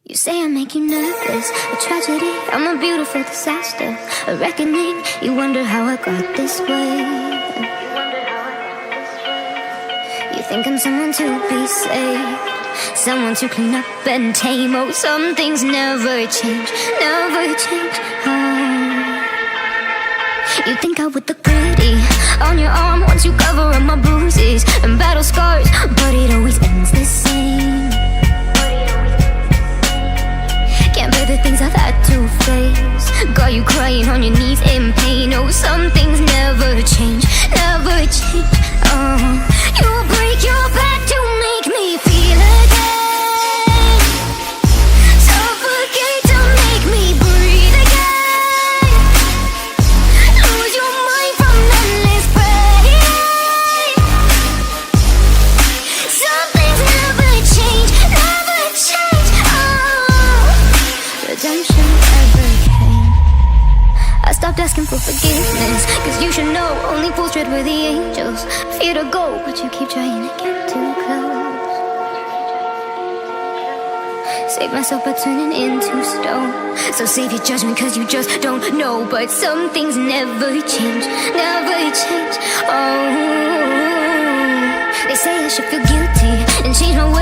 You say I make you nervous, a tragedy, I'm a beautiful disaster, a reckoning, you wonder how I got this way. You think I'm someone to be saved, someone to clean up and tame. Oh, some things never change, oh. You think I would look pretty on your arm once you cover up my bruises and battle scars, but it always ends the same. Can't bear the things I've had to face, got you crying on your knees in pain. Oh, some things never change, oh. You break your back to make me feel again, suffocate to make me breathe again, lose your mind from endless pain. Some things never change, oh. Redemption never came. I stopped asking for forgiveness, cause you should know only fools tread where the angels fear to go, but you keep trying to get too close. Save myself by turning into stone, so save your judgment cause you just don't know. But some things never change, oh. They say I should feel guilty and change my ways,